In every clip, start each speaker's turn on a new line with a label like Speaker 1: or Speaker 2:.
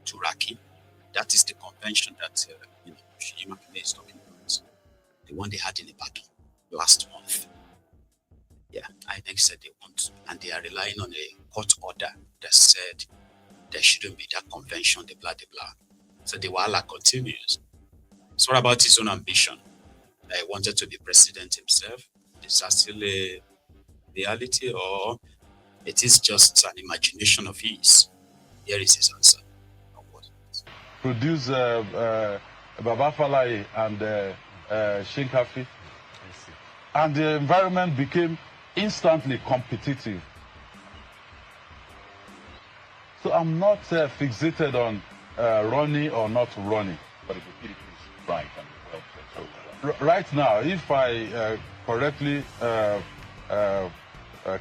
Speaker 1: Turaki. That is the convention that Makinde is talking about. The one they had in Ibadan last month. Yeah, I think said they want to, and they are relying on a court order that said there shouldn't be that convention, the blah, the blah. So the wahala continues. So what about his own ambition? That he wanted to be president himself? Is that still a reality, or it is just an imagination of his? Here is his answer.
Speaker 2: Produce Baba Falai and Shinkafi, and the environment became instantly competitive. So I'm not fixated on running or not running.
Speaker 3: But if the PDP is right and well,
Speaker 2: right now, if I correctly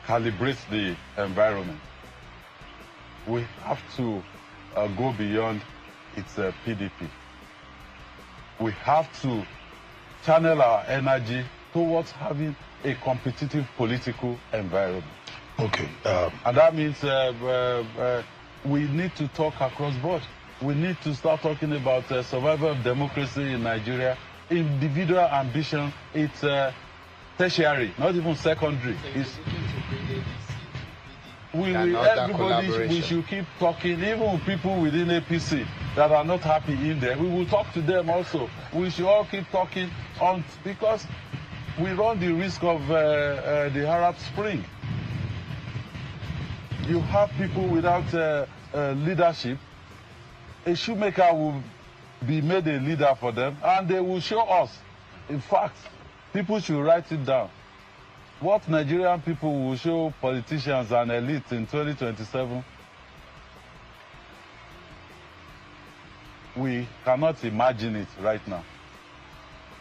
Speaker 2: calibrate the environment, we have to go beyond its PDP. We have to channel our energy towards having a competitive political environment.
Speaker 3: Okay.
Speaker 2: And that means we need to talk across board. We need to start talking about survival of democracy in Nigeria. Individual ambition, it's tertiary, not even secondary. We should keep talking, even with people within APC that are not happy in there. We will talk to them also. We should all keep talking on, because we run the risk of the Arab Spring. You have people without leadership. A shoemaker will be made a leader for them, and they will show us. In fact, people should write it down. What Nigerian people will show politicians and elites in 2027, we cannot imagine it right now.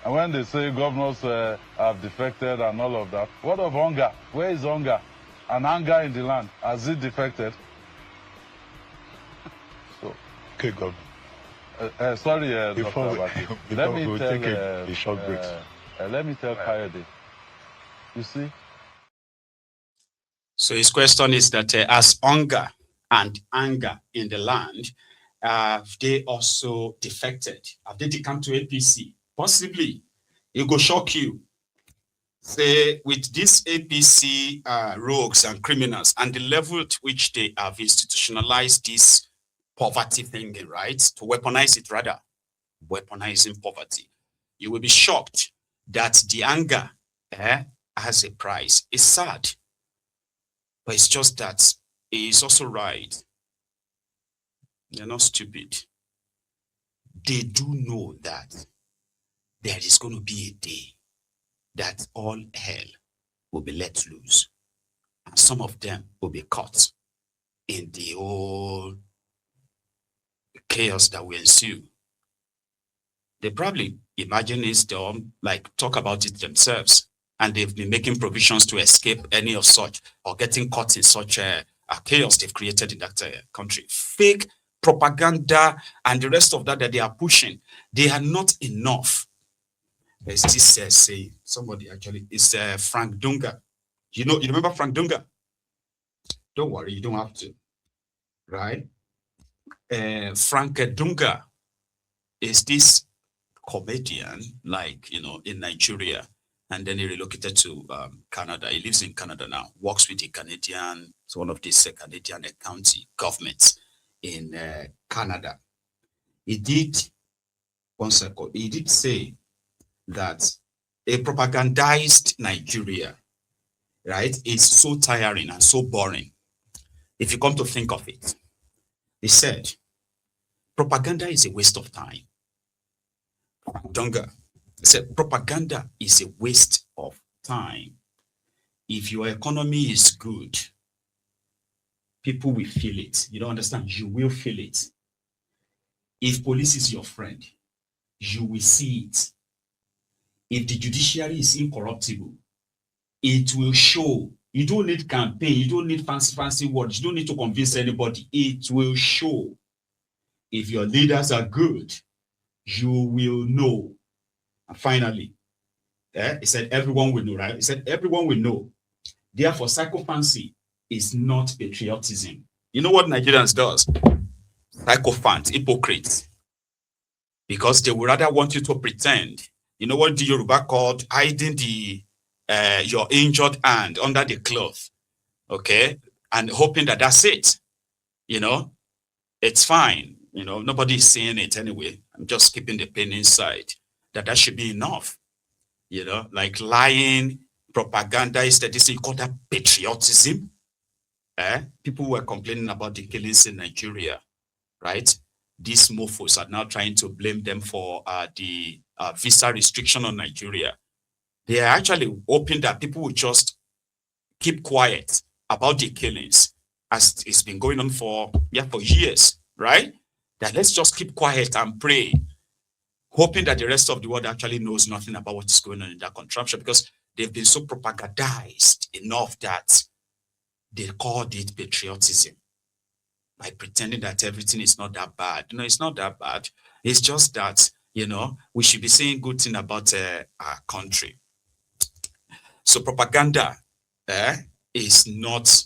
Speaker 2: And when they say governors have defected and all of that, what of hunger? Where is hunger? And anger in the land, has it defected? So,
Speaker 3: okay, Governor.
Speaker 2: Sorry,
Speaker 3: before
Speaker 2: Dr.
Speaker 3: let me take a short break.
Speaker 2: Let me tell Coyote. You see?
Speaker 1: So his question is that as hunger and anger in the land, have they also defected? Have they come to APC? Possibly. It will shock you. Say, with these APC rogues and criminals and the level at which they have institutionalized this poverty thing, right? To weaponize it, rather. Weaponizing poverty. You will be shocked that the anger has a price. It's sad. But it's just that he's also right. They're not stupid. They do know that there is going to be a day that all hell will be let loose. And some of them will be caught in the whole chaos that will ensue. They probably imagine it's them, like talk about it themselves. And they've been making provisions to escape any of such, or getting caught in such a chaos they've created in that country. Fake propaganda and the rest of that they are pushing, they are not enough. There's this say, somebody actually, it's Frank Dunga. You remember Frank Dunga? Don't worry, you don't have to, right? Frank Dunga is this comedian, like, in Nigeria. And then he relocated to Canada. He lives in Canada now, works with the Canadian, it's one of these Canadian county governments in Canada. He did say that a propagandized Nigeria, right, is so tiring and so boring. If you come to think of it, he said, propaganda is a waste of time. Dunga said, propaganda is a waste of time. If your economy is good, people will feel it. You don't understand? You will feel it. If police is your friend, you will see it. If the judiciary is incorruptible, it will show. You don't need campaign. You don't need fancy words. You don't need to convince anybody. It will show. If your leaders are good, you will know. And finally, he said everyone will know, right? He said everyone will know. Therefore, sycophancy is not patriotism. You know what Nigerians does? sycophants, hypocrites, because they would rather want you to pretend. You know what the Yoruba called hiding the your injured hand under the cloth, okay, and hoping that that's it. You know, it's fine. You know, nobody's seeing it anyway. I'm just keeping the pain inside. That should be enough. You know, like lying, propaganda is that this, you call that patriotism. People were complaining about the killings in Nigeria, right? These mofos are now trying to blame them for the visa restriction on Nigeria. They are actually hoping that people will just keep quiet about the killings, as it's been going on for years, right? That let's just keep quiet and pray, hoping that the rest of the world actually knows nothing about what is going on in that contraption, because they've been so propagandized enough that they called it patriotism by pretending that everything is not that bad. No, it's not that bad. It's just that, you know, we should be saying good thing about our country. So propaganda is not,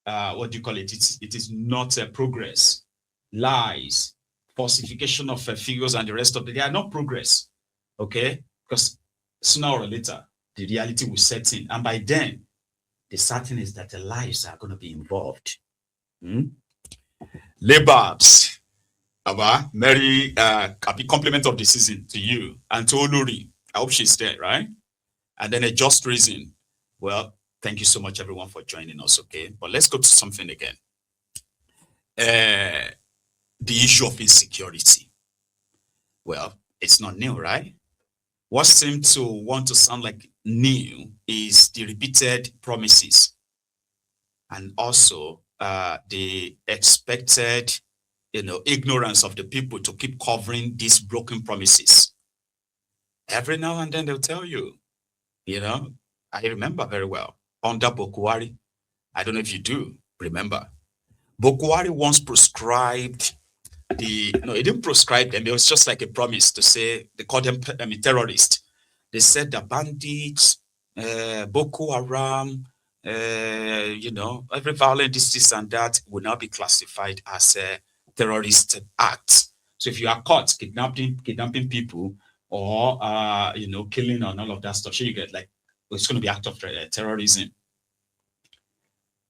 Speaker 1: what do you call it? It is not progress. Lies, falsification of figures and the rest of it, they are not progress, okay? Because sooner or later, the reality will set in. And by then, the certain is that the lives are going to be involved. Lababs, Mary, happy compliment of the season to you and to Oluri. I hope she's there, right? And then a just reason. Well, thank you so much, everyone, for joining us, okay? But let's go to something again. The issue of insecurity. Well, it's not new, right? What seems to want to sound like new is the repeated promises and also the expected, ignorance of the people to keep covering these broken promises. Every now and then they'll tell you, I remember very well under Bokuwari. I don't know if you do remember. Bokuwari once proscribed he didn't proscribe them. It was just like a promise to say, they called them terrorists. They said the bandits, Boko Haram, every violent this and that will now be classified as a terrorist act. So if you are caught kidnapping people or, killing and all of that stuff, so you get it's going to be act of terrorism.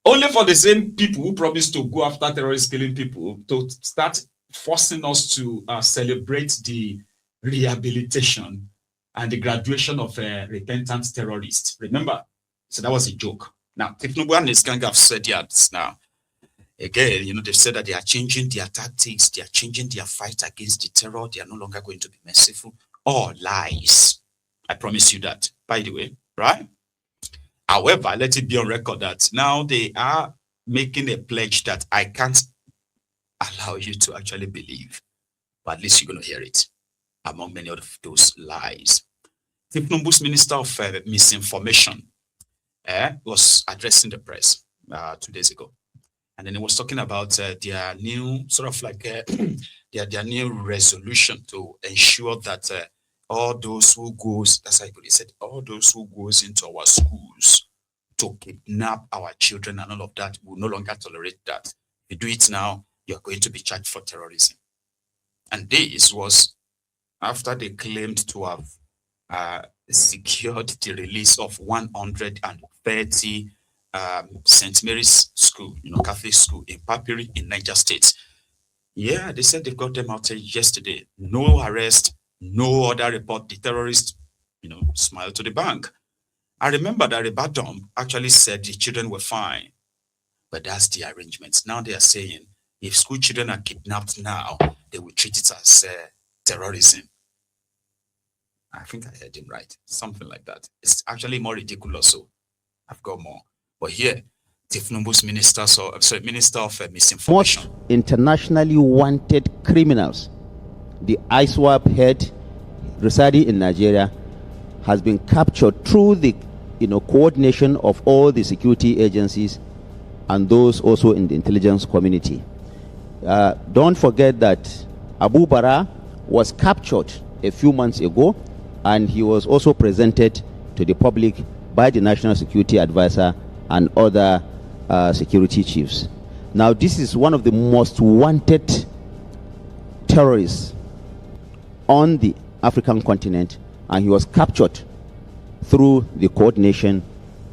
Speaker 1: Only for the same people who promised to go after terrorists killing people to start forcing us to celebrate the rehabilitation and the graduation of repentant terrorists. Remember? So that was a joke. Now, Tinubu and his gang have said that now. Again, they've said that they are changing their tactics, they are changing their fight against the terror, they are no longer going to be merciful. All lies. I promise you that, by the way, right? However, let it be on record that now they are making a pledge that I can't allow you to actually believe, but at least you're going to hear it among many of those lies. Tinubu's Minister of Misinformation was addressing the press 2 days ago, and then he was talking about their new their new resolution to ensure that all those who goes, that's how he said, all those who goes into our schools to kidnap our children and all of that will no longer tolerate that. If you do it now, you're going to be charged for terrorism. And this was after they claimed to have secured the release of 130 St. Mary's School, Catholic school in Papiri in Niger State. Yeah, they said they've got them out yesterday. No arrest, no other report. The terrorists, smiled to the bank. I remember that Ibadan actually said the children were fine, but that's the arrangements. Now they are saying if school children are kidnapped now, they will treat it as terrorism. I think I heard him right. Something like that. It's actually more ridiculous. So I've got more. But here, Tinubu's Minister of Misinformation.
Speaker 4: Most internationally wanted criminals, the ISWAP head residing in Nigeria, has been captured through the coordination of all the security agencies and those also in the intelligence community. Don't forget that Abu Bara was captured a few months ago, and he was also presented to the public by the National Security Advisor and other security chiefs. Now, this is one of the most wanted terrorists on the African continent, and he was captured through the coordination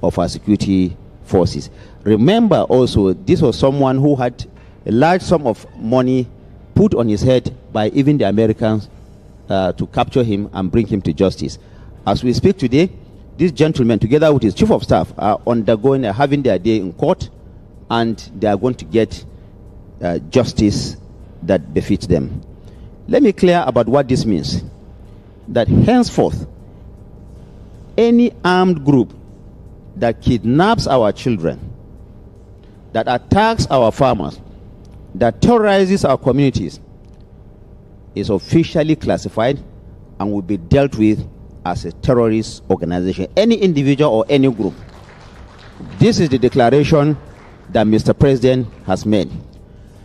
Speaker 4: of our security forces. Remember also, this was someone who had a large sum of money put on his head by even the Americans to capture him and bring him to justice. As we speak today, this gentleman, together with his chief of staff, are having their day in court, and they are going to get justice that befits them. Let me clear about what this means. That henceforth, any armed group that kidnaps our children, that attacks our farmers, that terrorizes our communities, is officially classified and will be dealt with as a terrorist organization, any individual or any group. This is the declaration that Mr. President has made.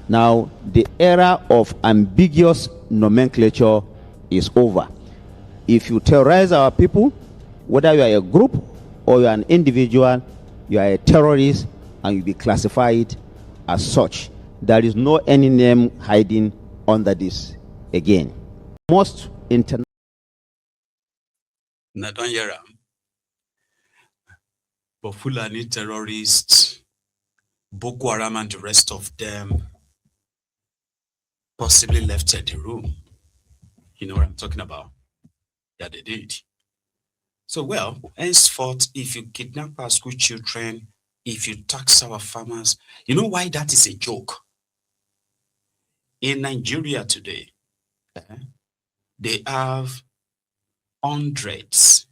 Speaker 4: Now, the era of ambiguous nomenclature is over. If you terrorize our people, whether you are a group or you are an individual, you are a terrorist and you'll be classified as such. There is no any name hiding under this again. Most international.
Speaker 1: Not on your but Fulani terrorists, Boko Haram and the rest of them possibly left the room. You know what I'm talking about? Yeah, they did. So, well, henceforth, if you kidnap our school children, if you tax our farmers, you know why that is a joke? In Nigeria today, they have hundreds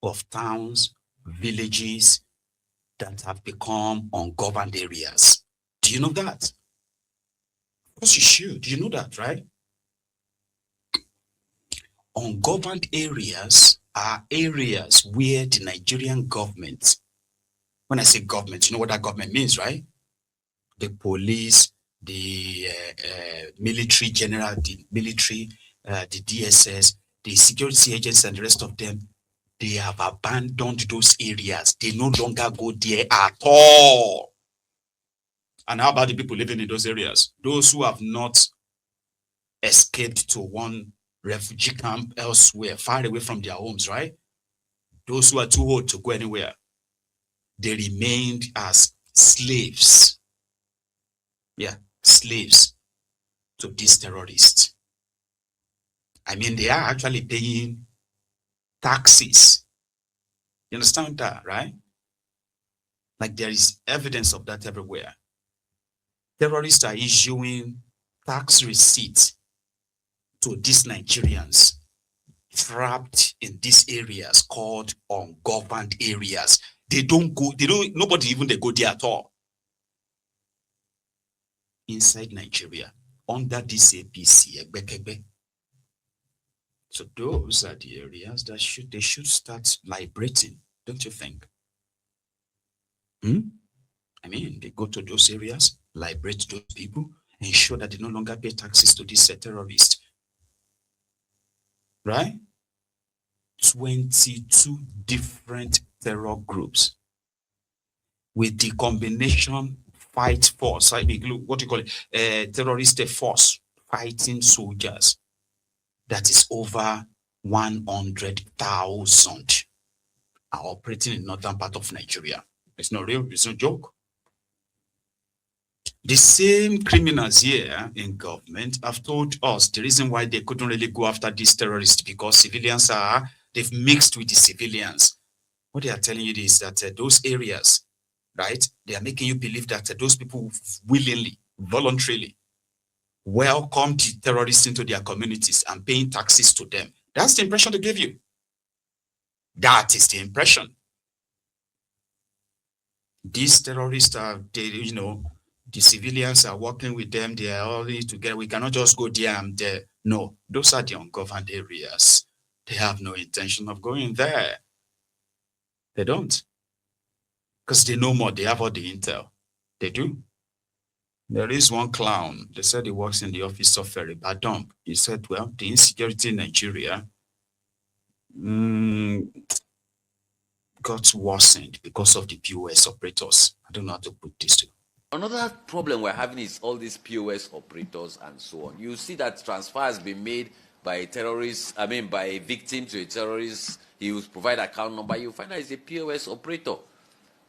Speaker 1: of towns, villages that have become ungoverned areas. Do you know that? Of course you should. You know that, right? Ungoverned areas are areas where the Nigerian government, when I say government, you know what that government means, right? The police, the military general, the military, the DSS, the security agents and the rest of them, they have abandoned those areas. They no longer go there at all. And how about the people living in those areas? Those who have not escaped to one refugee camp elsewhere, far away from their homes, right? Those who are too old to go anywhere, they remained as slaves. Yeah, slaves to these terrorists. I mean, they are actually paying taxes. You understand that, right? Like there is evidence of that everywhere. Terrorists are issuing tax receipts to these Nigerians trapped in these areas called ungoverned areas. Nobody even they go there at all. Inside Nigeria, under this APC, so those are the areas that they should start liberating, don't you think? I mean, they go to those areas, liberate those people, ensure that they no longer pay taxes to these terrorists. Right? 22 different terror groups with the combination fight force. I mean, what do you call it? Terrorist force fighting soldiers. That is over 100,000 are operating in northern part of Nigeria. It's not real, it's no joke. The same criminals here in government have told us the reason why they couldn't really go after these terrorists because civilians they've mixed with the civilians. What they are telling you is that those areas, right, they are making you believe that those people willingly, voluntarily welcome the terrorists into their communities and paying taxes to them. That's the impression they give you. That is the impression. These terrorists are, the civilians are working with them. They are all together. We cannot just go there and there. No, those are the ungoverned areas. They have no intention of going there. They don't. Because they know more. They have all the intel. They do. There is one clown. They said he works in the office of Badump. He said, well, the insecurity in Nigeria got worsened because of the POS operators. I don't know how to put this to.
Speaker 5: Another problem we're having is all these POS operators and so on. You see that transfer has been made by a terrorist, by a victim to a terrorist. He will provide account number. You find that it's a POS operator.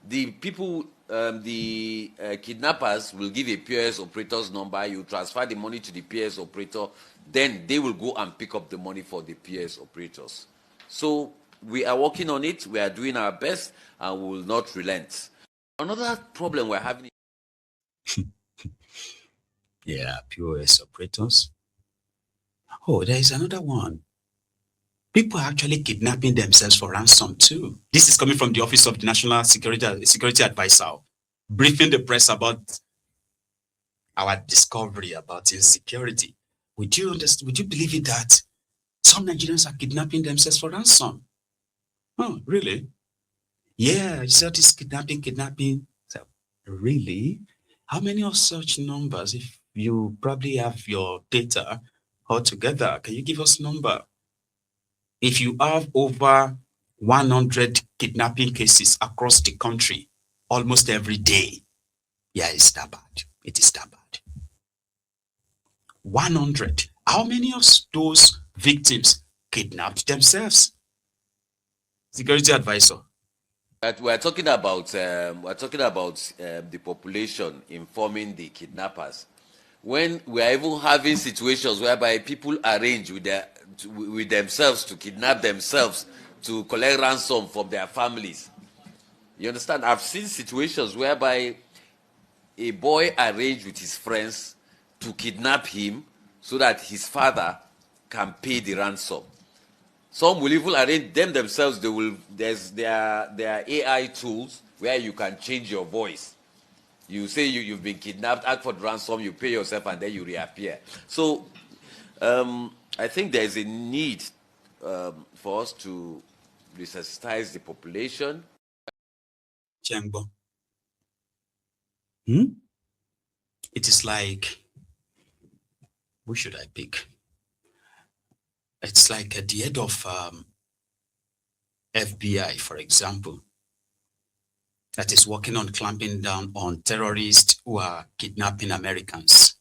Speaker 5: The people, kidnappers will give a POS operator's number. You transfer the money to the POS operator. Then they will go and pick up the money for the POS operators. So we are working on it. We are doing our best and we will not relent. Another problem we're having.
Speaker 1: Yeah, POS operators. Oh, there is another one. People are actually kidnapping themselves for ransom too. This is coming from the Office of the National Security Advisor, briefing the press about our discovery about insecurity. Would you believe it that some Nigerians are kidnapping themselves for ransom? Oh, really? Yeah, you saw this kidnapping. So, really? How many of such numbers? If you probably have your data all together, can you give us number? If you have over 100 kidnapping cases across the country, almost every day, yeah, it's that bad. It is that bad. 100. How many of those victims kidnapped themselves? Security advisor.
Speaker 5: We're talking about the population informing the kidnappers. When we are even having situations whereby people arrange with themselves to kidnap themselves to collect ransom from their families. You understand? I've seen situations whereby a boy arranged with his friends to kidnap him so that his father can pay the ransom. Some will even arrange themselves. There are AI tools where you can change your voice. You say you've been kidnapped, ask for the ransom, you pay yourself, and then you reappear. So I think there's a need for us to resuscitize the population.
Speaker 1: Chengbo. It is like, who should I pick? It's like at the head of FBI, for example, that is working on clamping down on terrorists who are kidnapping Americans.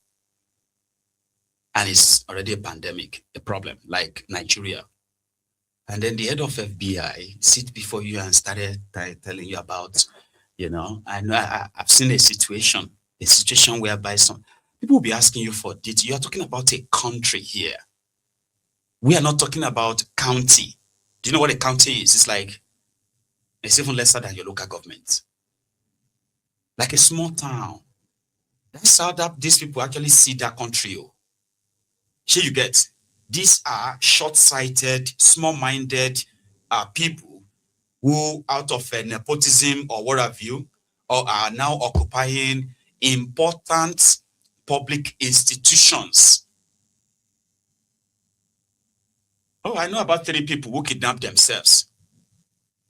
Speaker 1: And it's already a pandemic, a problem, like Nigeria. And then the head of FBI sit before you and started telling you about, I've seen a situation whereby some people will be asking you for detail. You are talking about a country here. We are not talking about county. Do you know what a county is? It's even lesser than your local government. Like a small town. That's how these people actually see that country. Here you get. These are short-sighted, small-minded people who, out of nepotism or what have you, or are now occupying important public institutions. Oh, I know about 3 people who kidnapped themselves.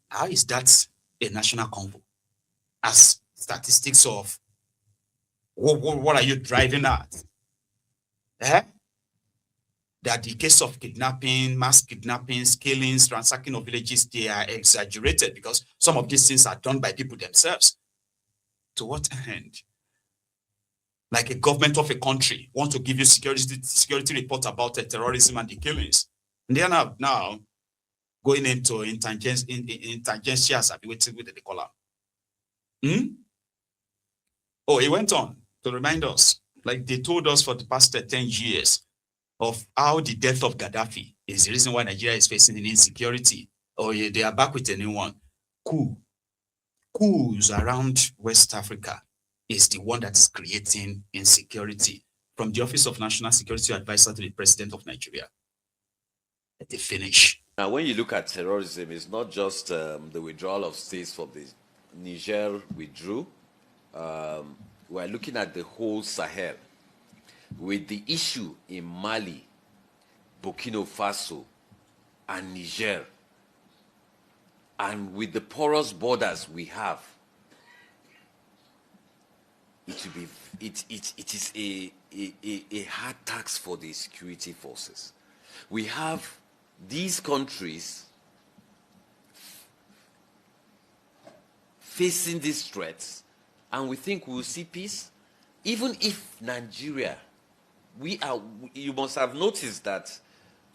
Speaker 1: How is that a national convo? As statistics of what are you driving at? That the case of kidnapping, mass kidnappings, killings, ransacking of villages, they are exaggerated because some of these things are done by people themselves. To what end? Like a government of a country wants to give you security report about terrorism and the killings. And they are now going into intangencies, what they call them. Oh, he went on to remind us, like they told us for the past 10 years, of how the death of Gaddafi is the reason why Nigeria is facing an insecurity. Oh, yeah, they are back with a new one. Coups around West Africa is the one that is creating insecurity. From the Office of National Security Advisor to the President of Nigeria. They finish.
Speaker 5: Now, when you look at terrorism, it's not just the withdrawal of states from the Niger withdrew. We're looking at the whole Sahel with the issue in Mali, Burkina Faso, and Niger, and with the porous borders we have. It is a hard task for the security forces. We have these countries facing these threats, and we think we'll see peace. Even if Nigeria, you must have noticed that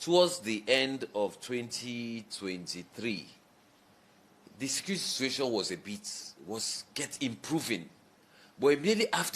Speaker 5: towards the end of 2023, the security situation was improving. But immediately after